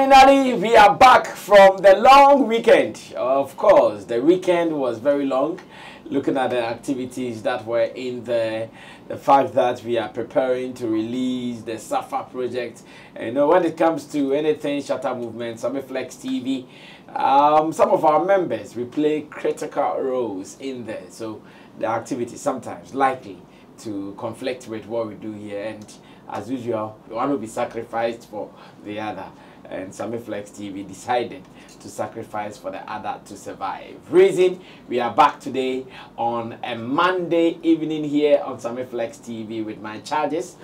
Finally, we are back from the long weekend. Of course, the weekend was very long. Looking at the activities that were in the fact that we are preparing to release the Safa project. You know, when it comes to anything Shatta movement, Sammy Flex TV, some of our members, we play critical roles in there. So the activity sometimes likely to conflict with what we do here, and as usual, one will be sacrificed for the other. And Sammy Flex TV decided to sacrifice for the other to survive. Reason, we are back today on a Monday evening here on Sammy Flex TV with my charges,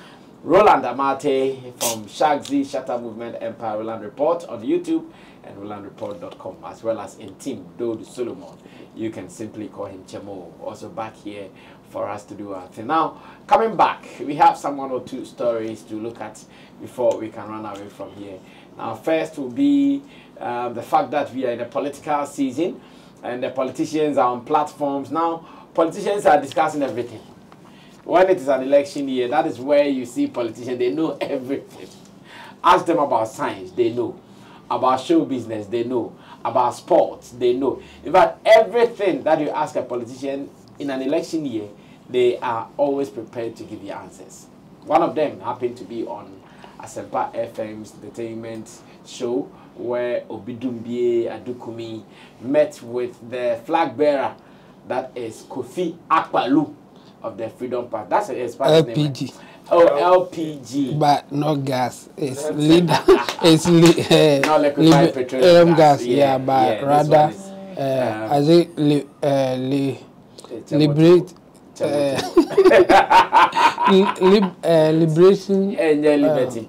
Roland Amate from Shagzi, Shatta Movement Empire, Roland Report on YouTube and RolandReport.com, as well as in Team Dodo Solomon. You can simply call him Chemo. Also back here for us to do our thing. Now, coming back, we have some 1 or 2 stories to look at before we can run away from here. Now, first will be the fact that we are in a political season and the politicians are on platforms. Now, politicians are discussing everything. When it is an election year, that is where you see politicians, they know everything. Ask them about science, they know. About show business, they know. About sports, they know. In fact, everything that you ask a politician in an election year, they are always prepared to give you answers. One of them happened to be on Asempa FM's entertainment show, where Obidumbie Adukumi met with the flag bearer, that is Kofi Akpalu of the Freedom Party. That's his LPG. Name. Oh, LPG. But no gas. It's it's not liquefied petroleum gas. Yeah, but yeah, rather I think liberate. Liberation liberty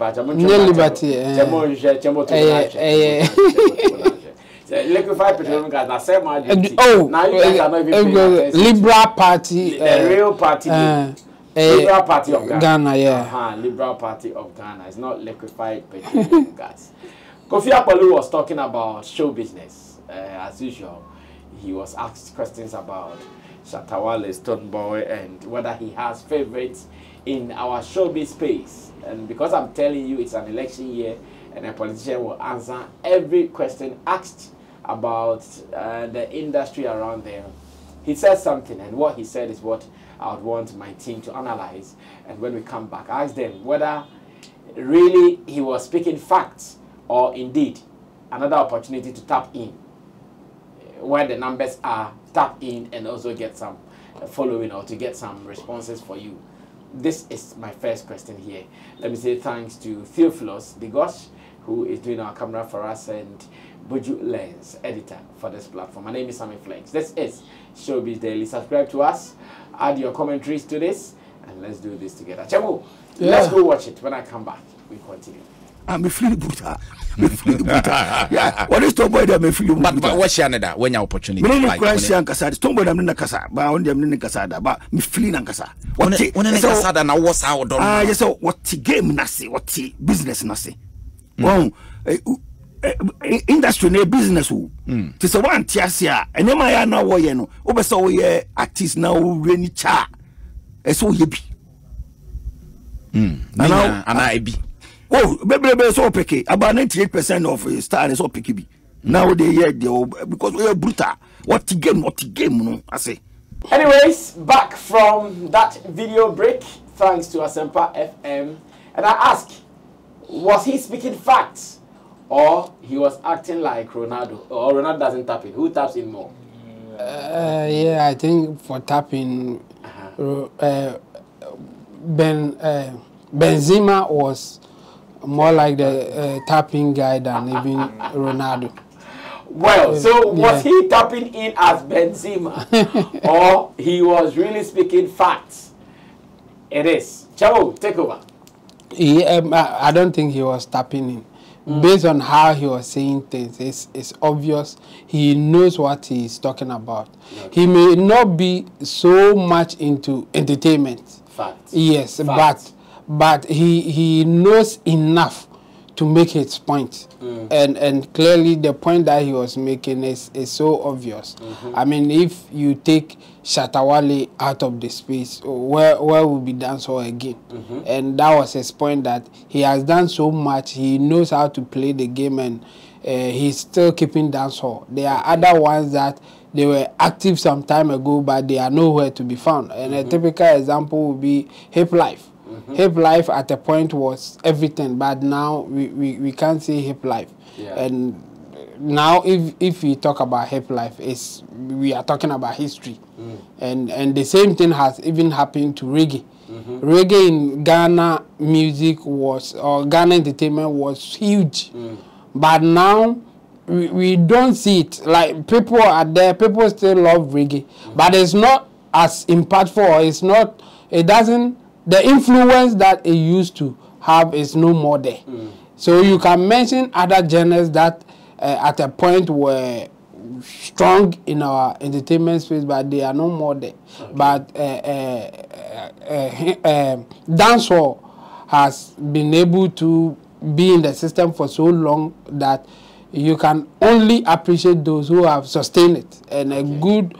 liquefied petroleum gas. Now say my duty. Now you guys are not even Liberal Party, the real party, Liberal Party of Ghana, yeah. Liberal Party of Ghana. It's not liquefied petroleum gas. Kofi Akpalu was talking about show business. As usual, he was asked questions about Shatta, Wale, Stoneboy, and whether he has favorites in our showbiz space. And because I'm telling you it's an election year and a politician will answer every question asked about the industry around there, he said something, and what he said is what I would want my team to analyze. And when we come back, ask them whether really he was speaking facts or indeed another opportunity to tap in where the numbers are, tap in and also get some following or to get some responses for you. This is my first question here. Let me say thanks to Theophilus Digos, who is doing our camera for us, and Buju Lens, editor for this platform. My name is Sammy Flex. This is Showbiz Daily. Subscribe to us, add your commentaries to this, and let's do this together. Chemo, let's go watch it. When I come back, we continue. I'm a free booter. Yeah, what is Tomboy? I'm a free booter. But what's Canada when your opportunity? No, Christian Casada, Tomboy, I'm in the Casa, but on them in the Casada, but me fleeing and Casa. When in Casada, now what's our dog? Yes, so what game nasi, what business nasi. Well, industry ne business who. Tis a one tiasia, and then I know why you know. Over so ye artist now really cha. So ye be. And I be. Oh, baby, so picky. About 98% of star is so picky. Now they hear because we are brutal. What the game, no? I say. Anyways, back from that video break, thanks to Asempa FM, and I ask, was he speaking facts, or he was acting like Ronaldo, or Ronaldo doesn't tap in? Who taps in more? Yeah, I think for tapping, Benzema was more like the tapping guy than even Ronaldo. Well, so was he tapping in as Benzema, or he was really speaking facts? It is. Chavo, take over. I don't think he was tapping in. Based on how he was saying things, it's obvious he knows what he's talking about. Okay. He may not be so much into entertainment. Facts. Yes, Facts. but he knows enough to make his point. And clearly the point that he was making is so obvious. I mean, if you take Shatta Wale out of the space, where will be dancehall again? And that was his point, that he has done so much, he knows how to play the game, and he's still keeping dancehall. There are other ones that they were active some time ago, but they are nowhere to be found. And a typical example would be Hip Life. Hip Life at a point was everything, but now we can't say Hip Life. And now if we talk about Hip Life, we are talking about history. And the same thing has even happened to reggae. Reggae in Ghana music or Ghana entertainment was huge. But now we don't see it. Like, people are there, people still love reggae, but it's not as impactful, or the influence that it used to have is no more there. So you can mention other genres that at a point were strong in our entertainment space, but they are no more there. But dancehall has been able to be in the system for so long that you can only appreciate those who have sustained it. And a good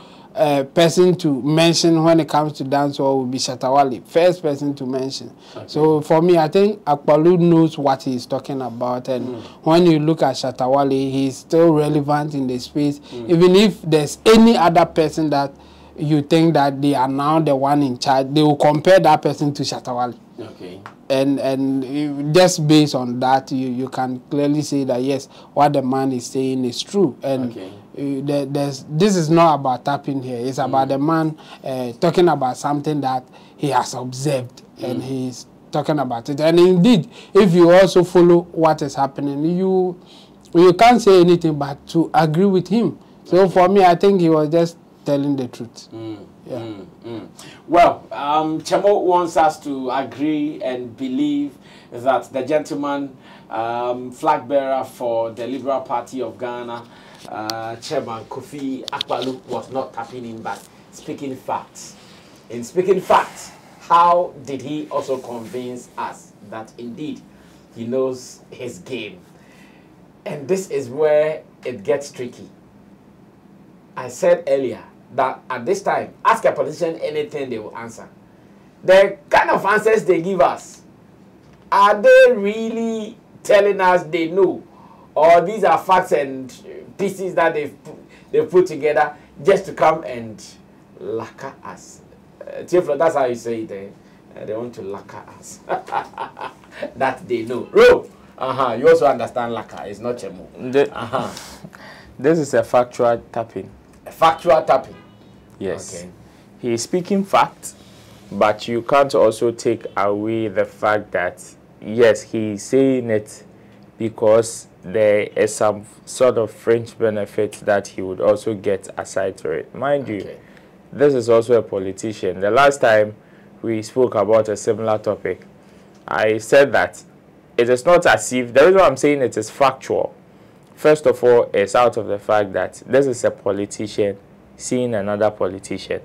person to mention when it comes to dancehall will be Shatta Wale, first person to mention. So for me, I think Akpalu knows what he's talking about, and when you look at Shatta Wale, he's still relevant in the space. Even if there's any other person that you think that they are now the one in charge, they will compare that person to Shatta Wale. And just based on that, you can clearly say that yes, what the man is saying is true. And this is not about tapping here. It's about the man talking about something that he has observed, and he's talking about it. And indeed, if you also follow what is happening, you can't say anything but to agree with him. So for me, I think he was just telling the truth. Well, Chemo wants us to agree and believe that the gentleman, flag bearer for the Liberal Party of Ghana, Chairman Kofi Akpalu, was not tapping in but speaking facts. In speaking facts, how did he also convince us that indeed he knows his game? And this is where it gets tricky. I said earlier that at this time, ask a politician anything, they will answer. The kind of answers they give us, are they really telling us they know? Or these are facts and pieces that they've put together just to come and lacquer us? Tiflo, that's how you say it. They want to lacquer us. That they know. Ro, you also understand lacquer. It's not Chemo. This is a factual tapping. A factual tapping? Yes. Okay. He is speaking facts, but you can't also take away the fact that, yes, he is saying it because there is some sort of fringe benefit that he would also get aside to it. Mind you, this is also a politician. The last time we spoke about a similar topic, I said that it is not as if, the reason I'm saying it is factual. First of all, it's out of the fact that this is a politician seeing another politician.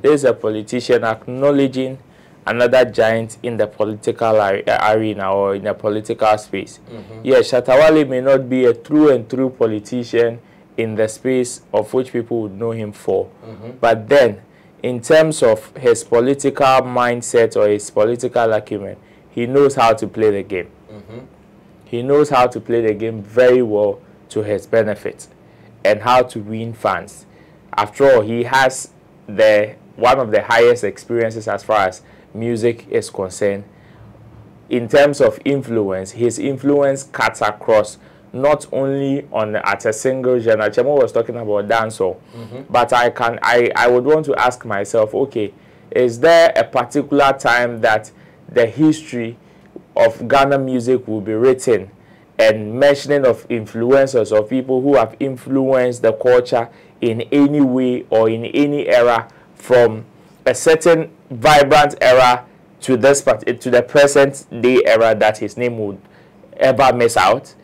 This is a politician acknowledging another giant in the political arena or in the political space. Yes, Shatta Wale may not be a through and through politician in the space of which people would know him for. But then, in terms of his political mindset or his political acumen, he knows how to play the game. He knows how to play the game very well to his benefit and how to win fans. After all, he has one of the highest experiences as far as music is concerned. In terms of influence, his influence cuts across not only at a single genre. Chemo was talking about dancehall, but I would want to ask myself, okay, is there a particular time that the history of Ghana music will be written and mentioning of influencers or people who have influenced the culture in any way or in any era from a certain vibrant era to the present day era that his name would ever miss out?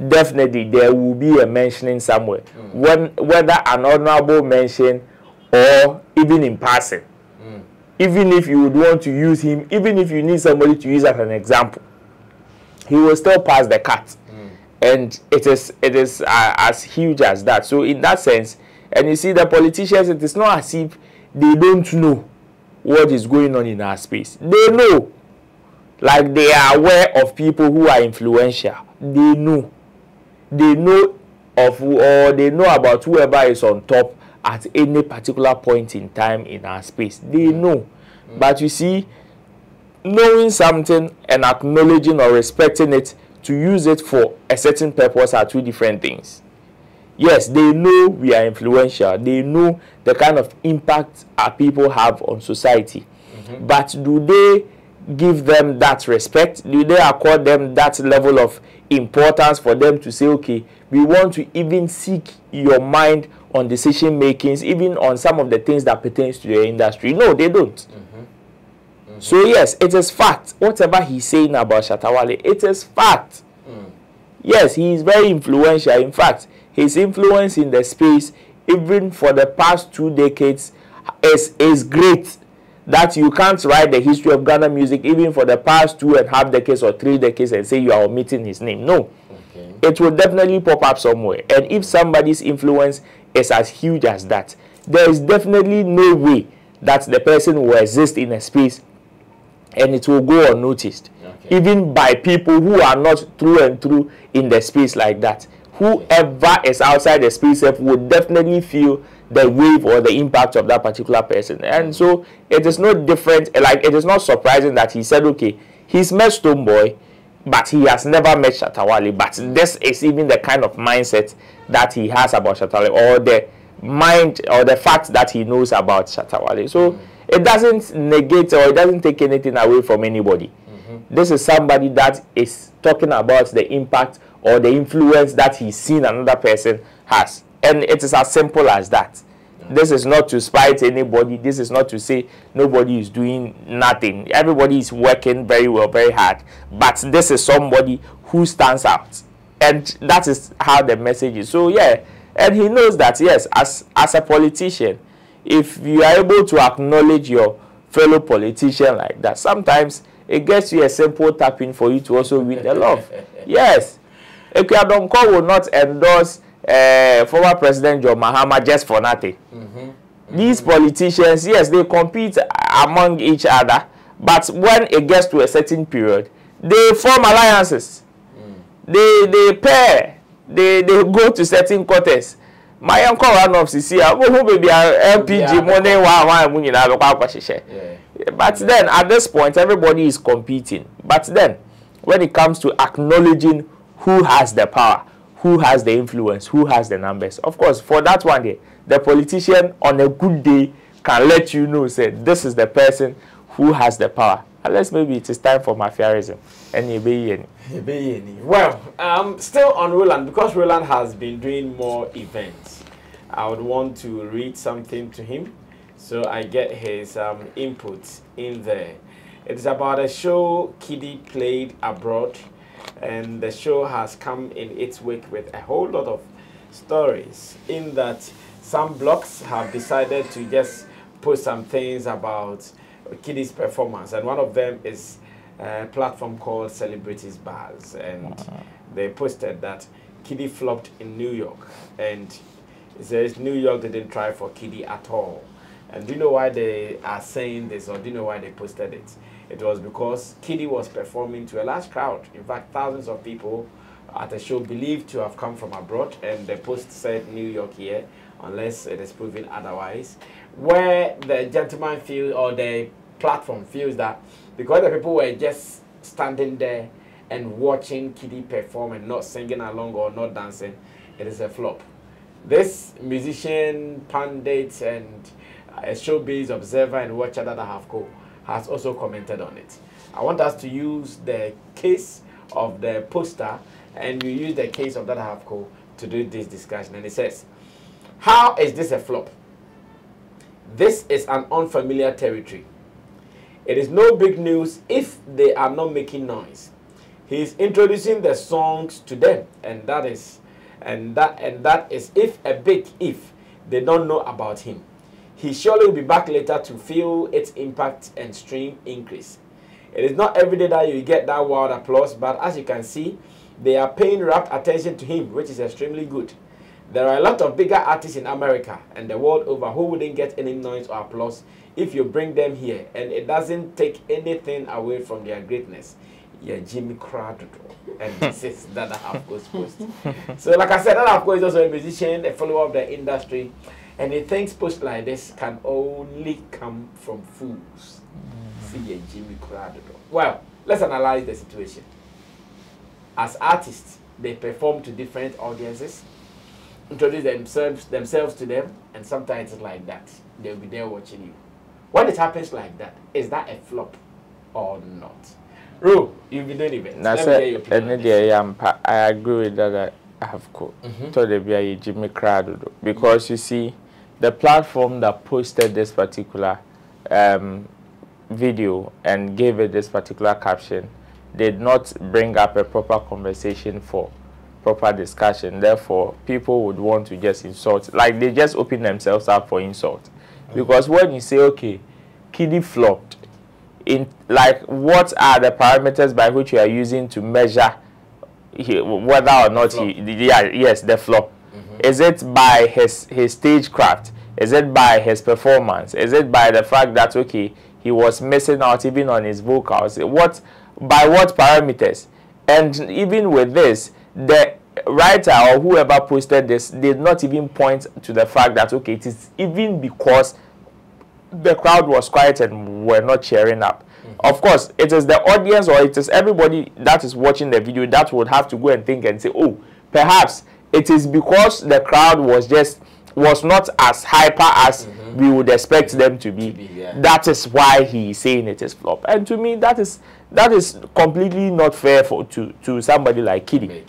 Definitely there will be a mentioning somewhere, whether an honorable mention or even in passing. Even if you would want to use him, even if you need somebody to use as an example, he will still pass the cut. And it is as huge as that. So in that sense, and you see the politicians, it is not as if they don't know what is going on in our space. They know. Like they are aware of people who are influential. They know. They know of, or they know about whoever is on top at any particular point in time in our space. They know. But you see, knowing something and acknowledging or respecting it to use it for a certain purpose are two different things. Yes, they know we are influential. They know the kind of impact our people have on society. But do they give them that respect? Do they accord them that level of importance for them to say, okay, we want to even seek your mind on decision makings, even on some of the things that pertains to the industry? No, they don't. So yes, it is fact. Whatever he's saying about Shatta Wale, it is fact. Yes, he is very influential. In fact, his influence in the space, even for the past 2 decades, is great. That you can't write the history of Ghana music even for the past 2.5 decades or 3 decades and say you are omitting his name. No. It will definitely pop up somewhere. And if somebody's influence is as huge as that, there is definitely no way that the person will exist in a space and it will go unnoticed. Even by people who are not through and through in the space like that. Whoever is outside the space would definitely feel the wave or the impact of that particular person. And so it is no different. Like, it is not surprising that he said, okay, he's met Stonebwoy, but he has never met Shatta Wale. But this is even the kind of mindset that he has about Shatta Wale, or the mind or the fact that he knows about Shatta Wale. So it doesn't negate or it doesn't take anything away from anybody. This is somebody that is talking about the impact or the influence that he's seen another person has. And it is as simple as that. This is not to spite anybody. This is not to say nobody is doing nothing. Everybody is working very well, very hard. But this is somebody who stands out. And that is how the message is. So, yeah. And he knows that, yes, as a politician, if you are able to acknowledge your fellow politician like that, sometimes it gets you a simple tapping for you to also win the love. Yes. Ekweadonko will not endorse former President John Mahama just for nothing. These politicians, yes, they compete among each other, but when it gets to a certain period, they form alliances. They pair. They go to certain quarters. My uncle ran off CC, who will be LPG money. But then at this point, everybody is competing. But then, when it comes to acknowledging who has the power, who has the influence, who has the numbers, of course, for that one day, the politician on a good day can let you know, say, this is the person who has the power. Unless maybe it is time for mafiaism. Well, still on Roland, because Roland has been doing more events, I would want to read something to him. So I get his input in there. It's about a show Kidi played abroad, and the show has come in its wake with a whole lot of stories, in that some blogs have decided to just post some things about Kidi's performance, and one of them is a platform called Celebrities Bars, and they posted that Kidi flopped in New York, and it says New York didn't try for Kidi at all. And do you know why they are saying this, or do you know why they posted it? It was because Kidi was performing to a large crowd. In fact, thousands of people at a show believed to have come from abroad, and the post said New York here, unless it is proven otherwise, where the gentleman feels, or the platform feels, that because the people were just standing there and watching Kidi perform and not singing along or not dancing, it is a flop. This musician, pundit, and a showbiz observer and watcher that I have has also commented on it. I want us to use the case of the poster, and you use the case of that I have to do this discussion. And it says, how is this a flop? This is an unfamiliar territory. It is no big news if they are not making noise. He is introducing the songs to them, and that is if a big if they don't know about him. He surely will be back later to feel its impact and stream increase. It is not every day that you get that wild applause, but as you can see, they are paying rapt attention to him, which is extremely good. There are a lot of bigger artists in America and the world over who wouldn't get any noise or applause if you bring them here, and it doesn't take anything away from their greatness. Yeah, Jimmy Crowd, and this is Dada Halfco's post. So, like I said, Dada Halfco is also a musician, a follower of the industry, and he thinks posts like this can only come from fools. See, yeah, Jimmy Crowd. Well, let's analyze the situation. As artists, they perform to different audiences, introduce themselves to them, and sometimes it's like that. They'll be there watching you. When it happens like that, is that a flop or not? Ru, you've been doing events. I agree with that. I have told the Jimmy Crowd, because you see, the platform that posted this particular video and gave it this particular caption did not bring up a proper conversation for proper discussion. Therefore, people would want to just insult, like they just open themselves up for insult. Because when you say, okay, Kidi flopped, in like, what are the parameters by which you are using to measure whether or not the flop? Is it by his stagecraft? Is it by his performance? Is it by the fact that, okay, he was missing out even on his vocals? By what parameters? And even with this, the writer or whoever posted this did not even point to the fact that, okay, it is even because the crowd was quiet and were not cheering up. Of course, it is the audience or it is everybody that is watching the video that would have to go and think and say, oh, perhaps it is because the crowd was not as hyper as we would expect them to be. That is why he is saying it is flop. And to me, that is completely not fair to somebody like Kidi.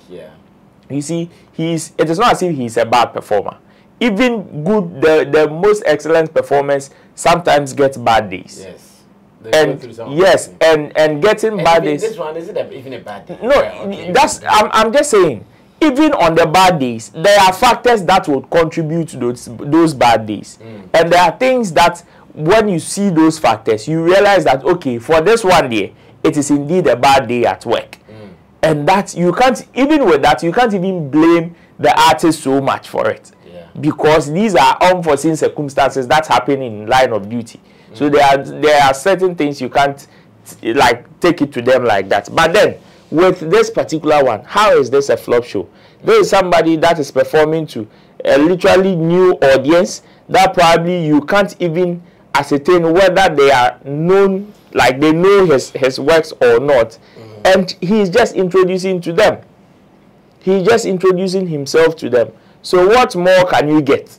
You see, it is not as if he's a bad performer. Even good, the most excellent performance sometimes gets bad days. And getting bad days. This one, is it even a bad day? No, okay. I'm just saying, even on the bad days, there are factors that would contribute to those bad days. And there are things that when you see those factors, you realize that, okay, for this one day, it is indeed a bad day at work. And that you can't, even with that, you can't even blame the artist so much for it. Because these are unforeseen circumstances that happen in line of duty. So there are certain things you can't like take it to them like that. But then with this particular one, how is this a flop show? There is somebody that is performing to a literally new audience that probably you can't even ascertain whether they are known, like they know his works or not. And he's just introducing to them. He's just introducing himself to them. So what more can you get?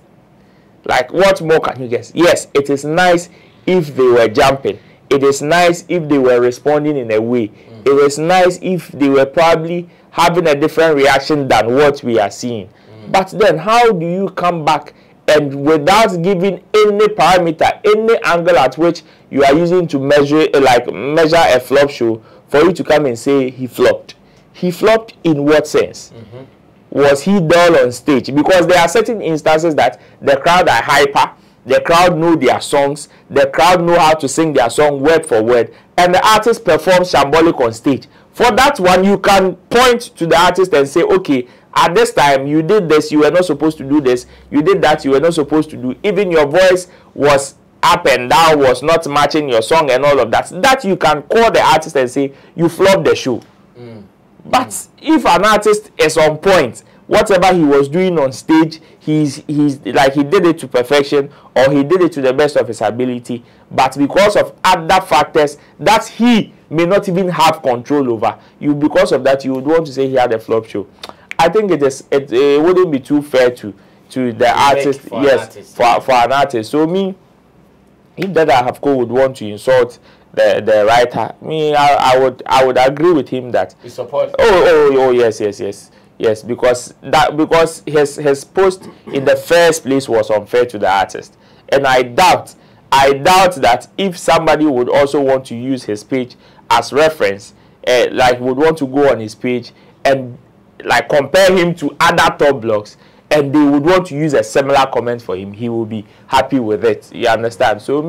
Like, what more can you get? Yes, it is nice if they were jumping. It is nice if they were responding in a way. It is nice if they were probably having a different reaction than what we are seeing. But then how do you come back and without giving any parameter, any angle at which you are using to measure a flop show, for you to come and say he flopped? He flopped in what sense? Was he dull on stage? Because there are certain instances that the crowd are hyper, the crowd know their songs, the crowd know how to sing their song word for word, and the artist performs shambolic on stage. For that one, you can point to the artist and say, okay, at this time, you did this, you were not supposed to do this, you did that, you were not supposed to do. Even your voice was up and down, was not matching your song and all of that. That you can call the artist and say, you flopped the show. But if an artist is on point, whatever he was doing on stage, he's like he did it to perfection, or he did it to the best of his ability, but because of other factors that he may not even have control over, because of that you would want to say he had a flop show. I think it wouldn't be too fair to the artist, for an artist. So if that Halfco would want to insult the writer, I would agree with him that you support. Oh yes, because his post in the first place was unfair to the artist, and I doubt that if somebody would also want to use his page as reference, like would want to go on his page and like compare him to other top blogs, and they would want to use a similar comment for him, he will be happy with it. You understand? So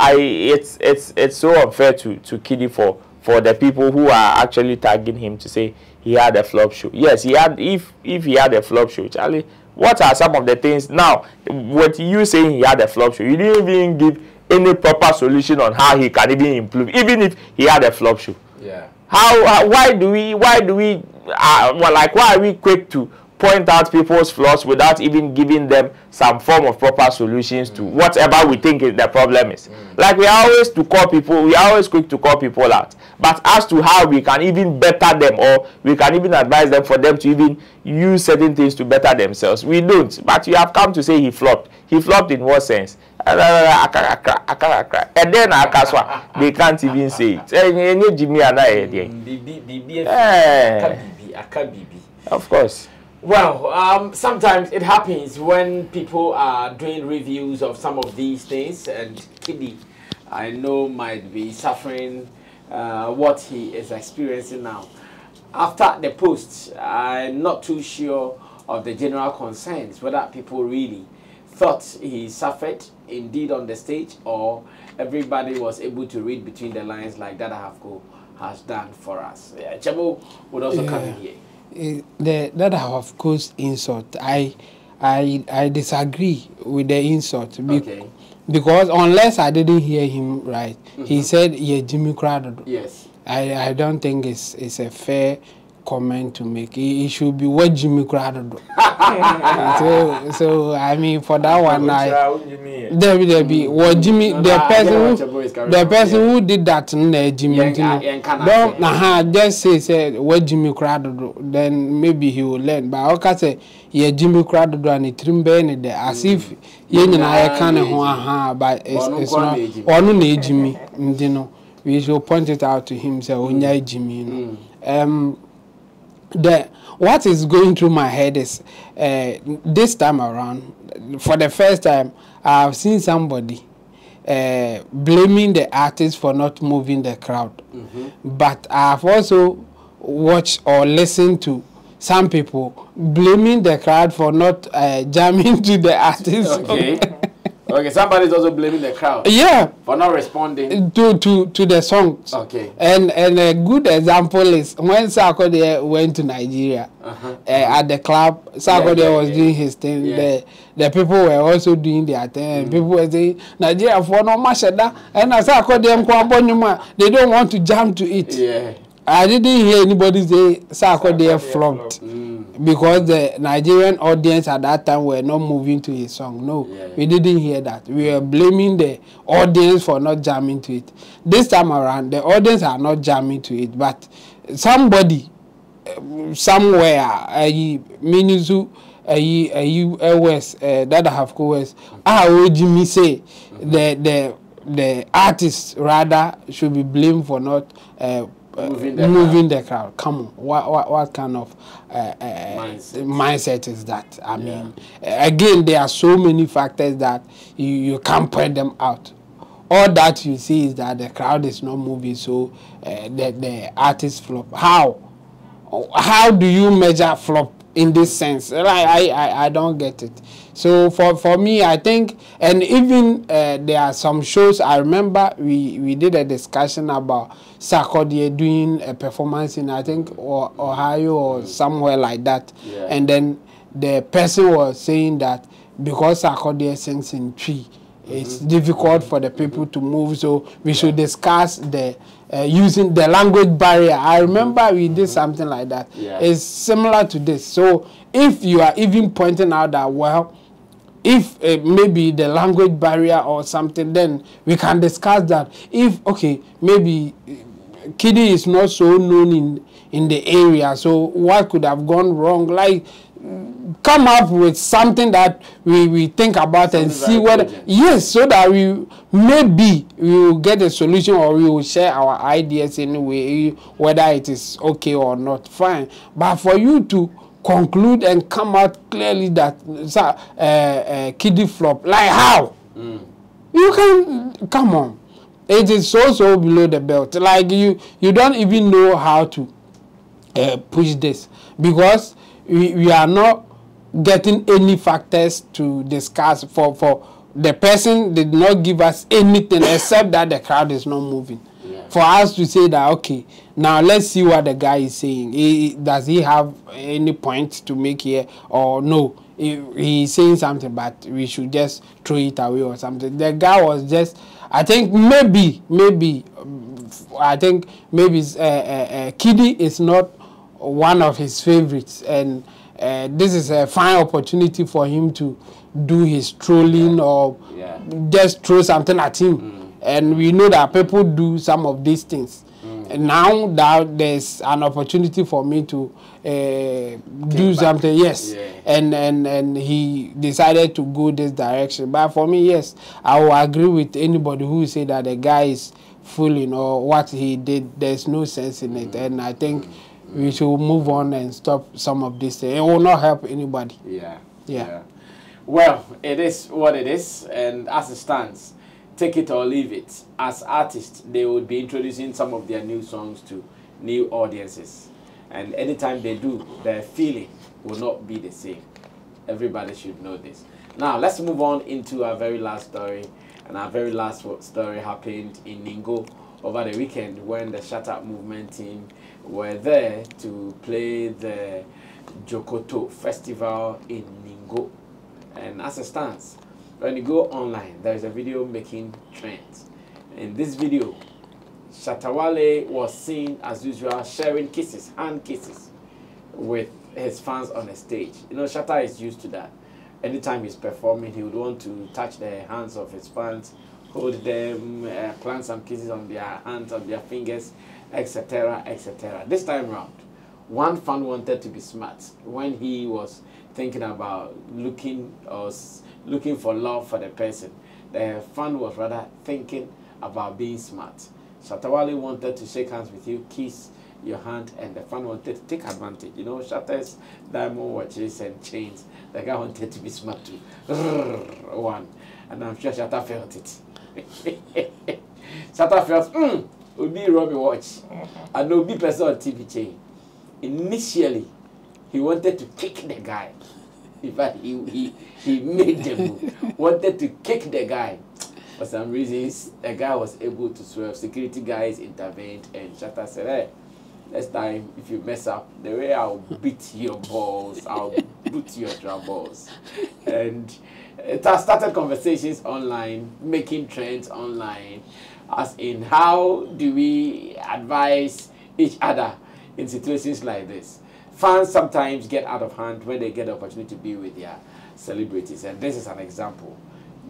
it's so unfair to Kidi for the people who are actually tagging him to say he had a flop show. Yes, he had. If he had a flop show, Charlie, what are some of the things now? What you saying he had a flop show? You didn't even give any proper solution on how he can even improve, even if he had a flop show. Yeah. Why do we well, like, why are we quick to point out people's flaws without even giving them some form of proper solutions to whatever we think the problem is? Like, we are always quick to call people out, but as to how we can even better them, or we can even advise them for them to even use certain things to better themselves, we don't. But you have come to say he flopped. He flopped in what sense? And then they can't even say it. Of course. Well, sometimes it happens when people are doing reviews of some of these things, and Kidi, I know, might be suffering what he is experiencing now. After the post, I'm not too sure of the general concerns, whether people really thought he suffered indeed on the stage, or everybody was able to read between the lines like that Hafko has done for us. Chamo would also come in here. That of course insult. I disagree with the insult. Okay. Because unless I didn't hear him right, he said, "Yeah, Jimmy Crowder." Yes. I don't think it's a fair comment to make. It should be what Jimmy Crowder do. so I mean, for that one, there be what Jimmy, the person who did that, Jimmy. Don't just say what Jimmy Crowder do. Then maybe he will learn. But okay, say yeah, Jimmy Crowder do and it trimbe there as if I can't but it's not. Or no Jimmy, you know. We should point it out to him. Say, "Onya Jimmy." What is going through my head is this time around, for the first time, I've seen somebody blaming the artist for not moving the crowd. But I've also watched or listened to some people blaming the crowd for not jamming to the artist. Okay. Okay, somebody's also blaming the crowd. Yeah. For not responding to the songs. Okay. And a good example is when Sarkodie went to Nigeria at the club, Sarkodie was doing his thing. Yeah. The people were also doing their thing. People were saying, Nigeria for no mashada, and Sarkodie they don't want to jam to it. Yeah. I didn't hear anybody say Sarkodie flopped. Because the Nigerian audience at that time were not moving to his song. No, we didn't hear that. We were blaming the audience for not jamming to it. This time around, the audience are not jamming to it, but somebody somewhere, Minizu, West, that I have co-west, Jimmy say the artist rather should be blamed for not moving the crowd. Come on, what kind of mindset is that? I mean, again, there are so many factors that you can't point them out. All that you see is that the crowd is not moving, so the artist flop. How do you measure flop in this sense? I don't get it. So for me, I think, and even there are some shows, I remember we did a discussion about Sarkodie doing a performance in, I think, Ohio or somewhere like that. Yeah. And then the person was saying that because Sarkodie sings in tree, it's difficult for the people to move, so we should discuss the using the language barrier. I remember we did something like that. Yeah. It's similar to this. So if you are even pointing out that, well, if maybe the language barrier or something, then we can discuss that. If, okay, maybe Kidi is not so known in the area, so what could have gone wrong? Like, come up with something that we think about something and see whether, yes, so that we will get a solution, or we will share our ideas anyway, whether it is okay or not, fine. But for you to conclude and come out clearly that Kidi flop, like how? You can, come on. It is so below the belt. Like you don't even know how to push this, because we are not getting any factors to discuss for the person did not give us anything except that the crowd is not moving. Yeah. For us to say that, okay, now let's see what the guy is saying. Does he have any point to make here or no? He's saying something, but we should just throw it away or something. The guy was just, I think maybe Kidi is not one of his favorites, and this is a fine opportunity for him to do his trolling or just throw something at him. And we know that people do some of these things. And now that there's an opportunity for me to do something, yes. And he decided to go this direction. But for me, yes, I will agree with anybody who say that the guy is fooling or what he did. There's no sense in it. And I think we should move on and stop some of this thing. It will not help anybody. Yeah. Well, it is what it is, and as it stands, take it or leave it. As artists, they would be introducing some of their new songs to new audiences. And anytime they do, their feeling will not be the same. Everybody should know this. Now, let's move on into our very last story. And our very last story happened in Ningo over the weekend when the Shatta movement team were there to play the Jokoto festival in Ningo. And as it stands, when you go online, there is a video making trends. In this video, Shatta Wale was seen as usual sharing kisses, hand kisses, with his fans on the stage. You know, Shatta is used to that. Anytime he's performing, he would want to touch the hands of his fans, hold them, plant some kisses on their hands, on their fingers, etc., etc. This time round, one fan wanted to be smart when he was thinking about looking for love for the person. The fan was rather thinking about being smart. Shatta Wale wanted to shake hands with you, kiss your hand, and the fan wanted to take advantage. You know, Shatta's diamond watches and chains. The guy wanted to be smart too. One. And I'm sure Shatta felt it. Shatta felt, Obi Robbie watch. And Obi person on TV chain. Initially, he wanted to kick the guy. In fact, he made the move. Wanted to kick the guy. For some reasons, the guy was able to swerve. Security guys intervened, and Shatta said, hey, next time, if you mess up, the way I'll beat your balls, I'll boot your drum balls. And it has started conversations online, making trends online, as in how do we advise each other in situations like this. Fans sometimes get out of hand when they get the opportunity to be with their celebrities, and this is an example.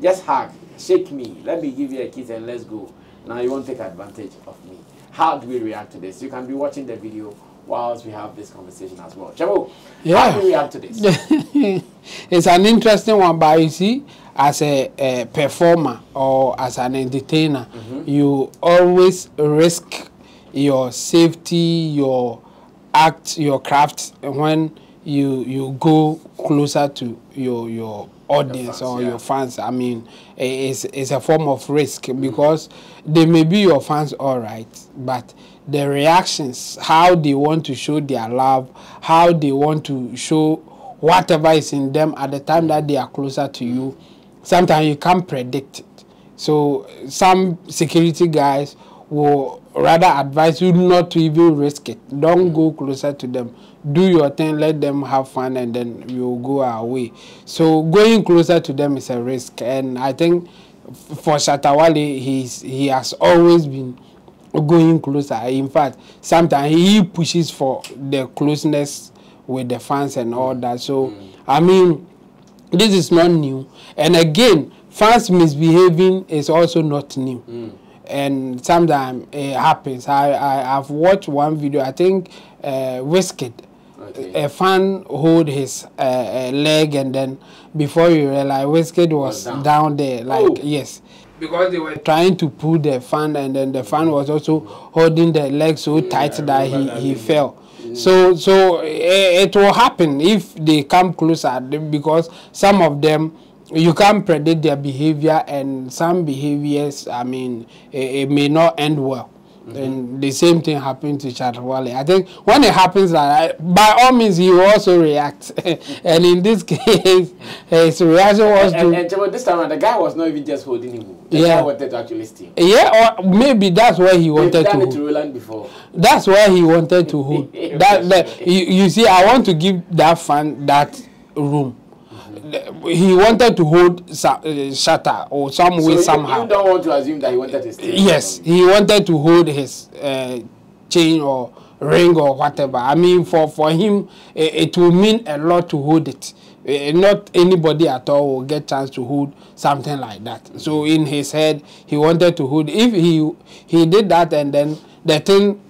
Just hug, shake me, let me give you a kiss and let's go. Now you won't take advantage of me. How do we react to this? You can be watching the video whilst we have this conversation as well. Chavo, how do we react to this? It's an interesting one, but you see, as a performer or as an entertainer, you always risk your safety, your act, your craft when you go closer to your audience or your fans. I mean, it's a form of risk because they may be your fans, all right, but the reactions, how they want to show their love, how they want to show whatever is in them at the time that they are closer to you, sometimes you can't predict it. So some security guys will rather advise you not to even risk it. Don't go closer to them. Do your thing, let them have fun, and then you'll go away. So going closer to them is a risk. And I think for Shatta Wale, he has always been going closer. In fact, sometimes he pushes for the closeness with the fans and all that. So, I mean, this is not new. And again, fans misbehaving is also not new. And sometimes it happens. I've watched one video, I think Wizkid, a fan hold his leg, and then before you realize Wizkid was down there, like, yes. Because they were trying to pull the fan, and then the fan was also holding the leg so tight that he fell. So it will happen if they come closer, because some of them, you can't predict their behavior, and some behaviors, I mean, it may not end well. And the same thing happened to Shatta Wale. I think when it happens like that, by all means, he will also react. And in this case, his reaction was and this time, the guy was not even just holding him. The guy wanted to actually steal. Yeah, or maybe that's where he wanted to hold. To Roland before. That's where he wanted to hold. You see, I want to give that fan that room. He wanted to hold Shatta or some way, somehow. You don't want to assume that he wanted to steal. Yes, he wanted to hold his chain or ring or whatever. I mean, for him, it will mean a lot to hold it. Not anybody at all will get chance to hold something like that. So in his head, he wanted to hold. If he did that and then the thing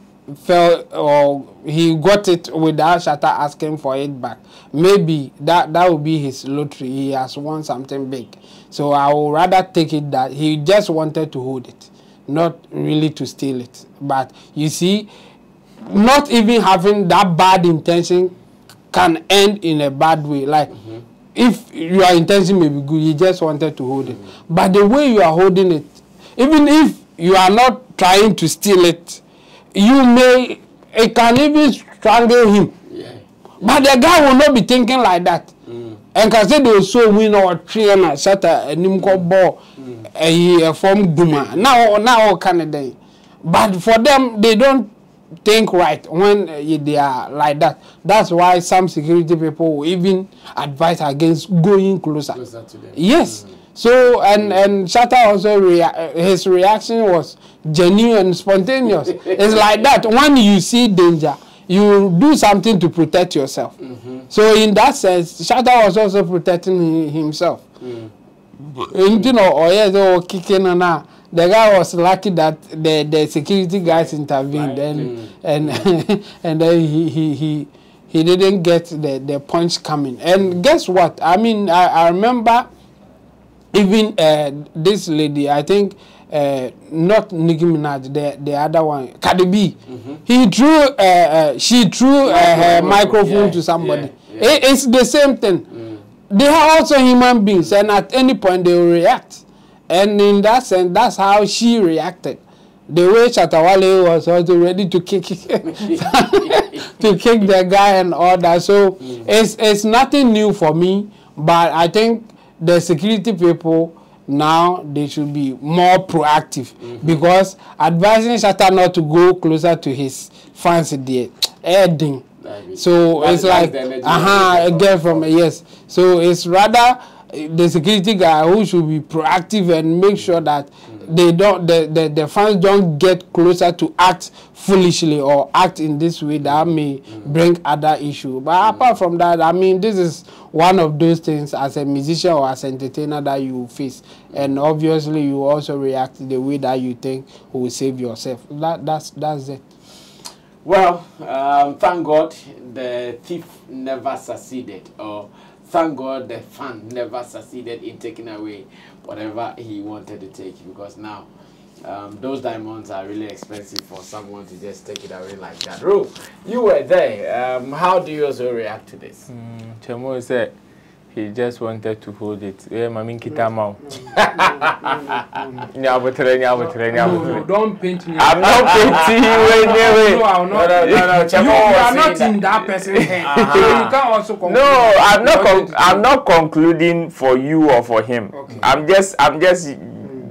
fell or he got it without Shatta asking for it back, maybe that would be his lottery. He has won something big. So I would rather take it that he just wanted to hold it, not really to steal it. But you see, not even having that bad intention can end in a bad way. Like if your intention may be good, you just wanted to hold it. But the way you are holding it, even if you are not trying to steal it, it can even strangle him. But the guy will not be thinking like that. And can say they will so win or train and Shatta and Ningo ball a form Duma. Now Canada. But for them, they don't think right when they are like that. That's why some security people will even advise against going closer to them. Yes. So and Shatta also his reaction was genuine and spontaneous. It's like that. When you see danger, you do something to protect yourself. So in that sense, Shatta was also protecting himself. You know, kicking on that. The guy was lucky that the security guys intervened, and then he didn't get the punch coming. And guess what? I mean, I remember even this lady, I think not Nicki Minaj, the other one, Kidi. She threw her microphone to somebody. It's the same thing. They are also human beings, and at any point they will react. And in that sense, that's how she reacted. The way Shatta Wale was also ready to kick the guy and all that. So it's nothing new for me, but I think the security people now they should be more proactive because advising Shatta not to go closer to his fans there, adding. So it's like again from yes. So it's rather the security guy who should be proactive and make sure that they don't the fans don't get closer to act foolishly or act in this way that may bring other issue. But apart from that, I mean, this is one of those things as a musician or as an entertainer that you face, and obviously you also react the way that you think will save yourself. That's it. Well, thank God the thief never succeeded, or thank God the fan never succeeded in taking away whatever he wanted to take, because now those diamonds are really expensive for someone to just take it away like that. Ru, you were there. How do you also react to this? Chemo said he just wanted to hold it. Yeah, Mami Kitama. Don't paint me. I'm not painting you anyway. No, Chemo, you are not in that person's head. So you can also conclude. No, I'm not concluding for you or for him. Okay. I'm just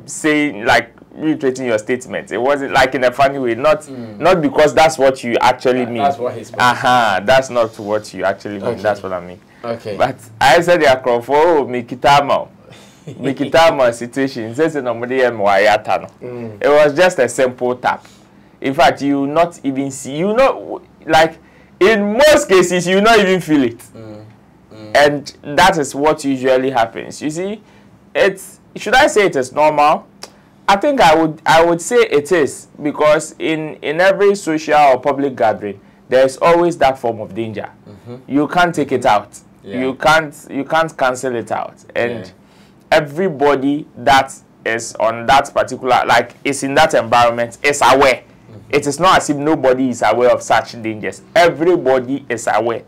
saying, like, reiterating your statement. It wasn't like in a funny way, not because that's what you actually mean. That's what he's that's not what you actually mean. Okay. That's what I mean. Okay. But I said the for Mikitama situation. It was just a simple tap. In fact, you not even see. You know, like in most cases, you not even feel it. And that is what usually happens. You see, should I say it is normal? I think I would say it is, because in every social or public gathering there is always that form of danger. You can't take it out. Yeah. You can't cancel it out. And everybody that is on that particular, like, is in that environment is aware. It is not as if nobody is aware of such dangers. Everybody is aware.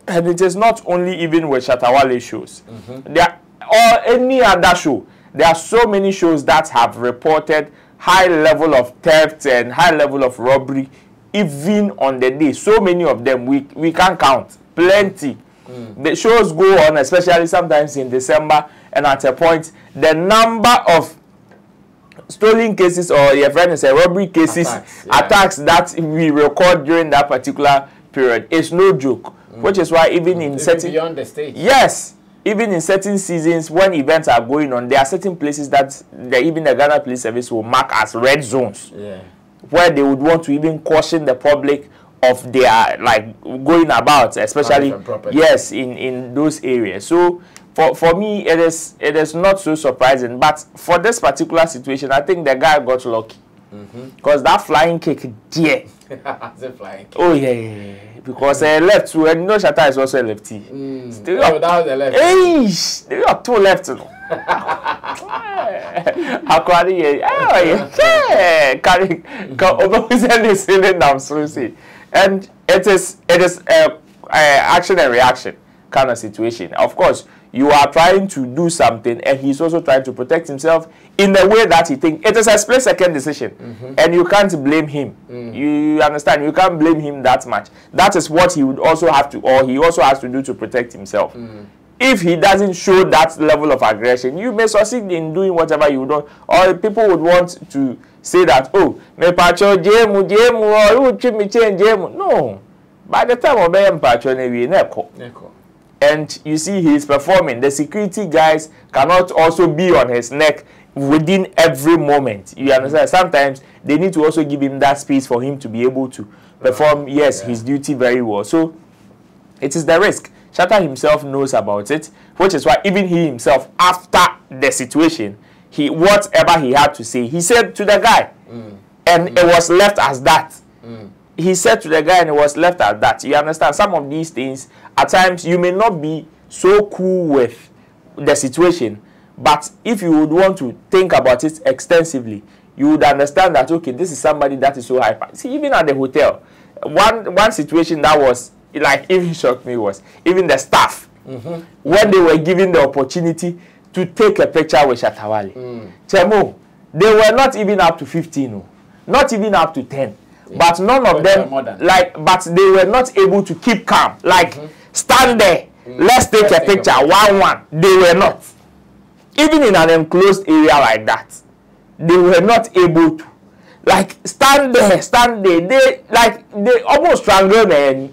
And it is not only even with Shatta Wale shows. Or any other show. There are so many shows that have reported high level of theft and high level of robbery, even on the day. So many of them, we can't count. Plenty. The shows go on, especially sometimes in December, and at a point, the number of stolen cases or your friend is a robbery cases, attacks that we record during that particular period is no joke. Which is why even in certain beyond the stage. Yes. Even in certain seasons, when events are going on, there are certain places that even the Ghana Police Service will mark as red zones, where they would want to even caution the public of their going about, especially in those areas. So for me, it is not so surprising. But for this particular situation, I think the guy got lucky because that flying kick, dear. Flying kick. Oh yeah. Because left too, and you know Shatta is also a lefty. That was the left. Hey, they are two left. No. And it is action and reaction kind of situation. Of course, you are trying to do something, and he's also trying to protect himself in the way that he thinks. It is a split-second decision, and you can't blame him. You understand? You can't blame him that much. That is what he would also have to, or he also has to do to protect himself. If he doesn't show that level of aggression, you may succeed in doing whatever you want. Or people would want to say that, oh, me pacho jemu, or you treat me change jemu. No. By the time of being pacho, we neko. And you see, he is performing. The security guys cannot also be on his neck within every moment. You understand? Sometimes they need to also give him that space for him to be able to perform, his duty very well. So it is the risk. Shatta himself knows about it, which is why even he himself, after the situation, whatever he had to say, he said to the guy, and it was left as that. He said to the guy, and it was left at that. You understand? Some of these things, at times, you may not be so cool with the situation, but if you would want to think about it extensively, you would understand that, okay, this is somebody that is so hyper. See, even at the hotel, one situation that was, even shocked me was, even the staff, when they were given the opportunity to take a picture with Shatta Wale. Chemo, they were not even up to 15, not even up to 10. But none of them, but they were not able to keep calm. Stand there, let's take a picture, one. They were not. Even in an enclosed area like that, they were not able to. Stand there. They almost strangled me.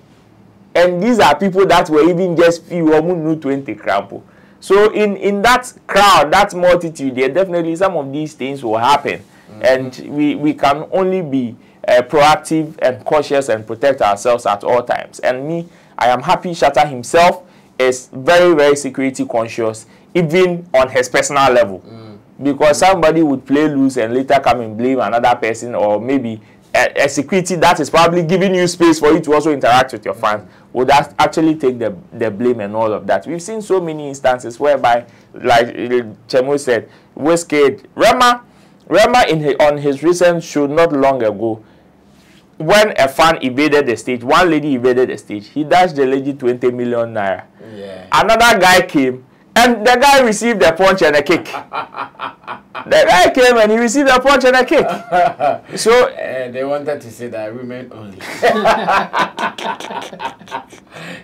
And these are people that were even just few, almost 20 crampo. So in that crowd, that multitude, there definitely some of these things will happen. And we can only be proactive and cautious and protect ourselves at all times. And me, I am happy Shatta himself is very, very security conscious, even on his personal level. Because somebody would play loose and later come and blame another person, or maybe a security that is probably giving you space for you to also interact with your fans would actually take the blame and all of that. We've seen so many instances whereby, like Chemo said, Whiskey, Rema on his recent show not long ago, when a fan evaded the stage, one lady evaded the stage, he dashed the lady 20 million naira. Another guy came, and the guy received a punch and a kick. The guy came and he received a punch and a kick. So they wanted to say that women only.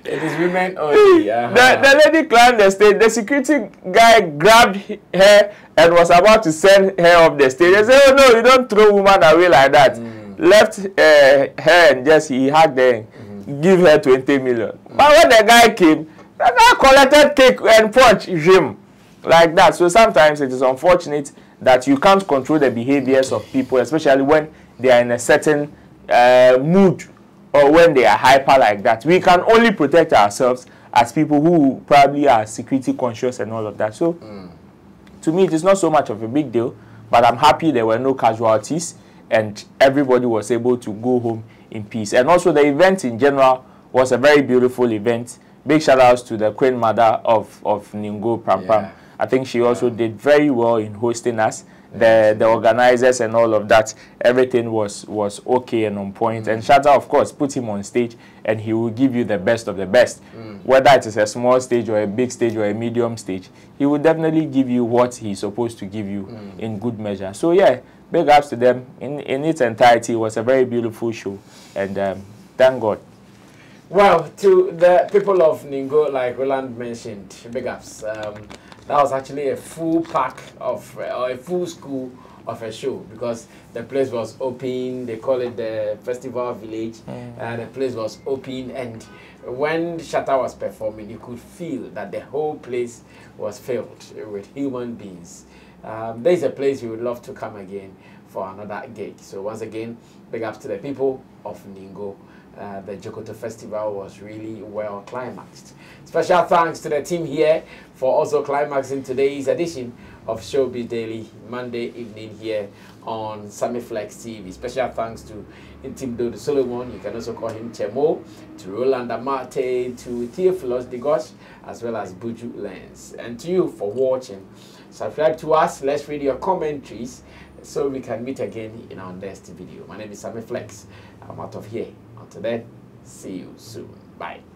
It is women only. The lady climbed the stage. The security guy grabbed her and was about to send her off the stage. They said, "Oh no, you don't throw woman away like that." Left her and just he hugged her, give her 20 million. But when the guy came, the guy collected kick and punch him like that. So sometimes it is unfortunate that you can't control the behaviors of people, especially when they are in a certain mood or when they are hyper like that. We can only protect ourselves as people who probably are security conscious and all of that. So to me, it is not so much of a big deal, but I'm happy there were no casualties and everybody was able to go home in peace. And also the event in general was a very beautiful event. Big shout outs to the Queen Mother of Ningo Prampam. I think she also did very well in hosting us. The organizers and all of that, everything was okay and on point. And Shatta, of course, put him on stage and he will give you the best of the best. Whether it is a small stage or a big stage or a medium stage, he will definitely give you what he's supposed to give you in good measure. So yeah, big ups to them. In its entirety, it was a very beautiful show, and thank God. Well, to the people of Ningo, like Roland mentioned, big ups. That was actually a full pack of, or a full school of a show, because the place was open. They call it the Festival Village. The place was open, and when Shatta was performing, you could feel that the whole place was filled with human beings. There is a place we would love to come again for another gig. So once again, big ups to the people of Ningo. The Jokoto Festival was really well climaxed. Special thanks to the team here for also climaxing today's edition of Showbiz Daily, Monday evening here on Sammy Flex TV. Special thanks to Intimdo Solomon, you can also call him Chemo, to Roland Amate, to Theophilus Digosh, as well as Buju Lens. And to you for watching. Subscribe to us, let's read your commentaries so we can meet again in our next video. My name is Sammy Flex. I'm out of here. Until then, see you soon. Bye.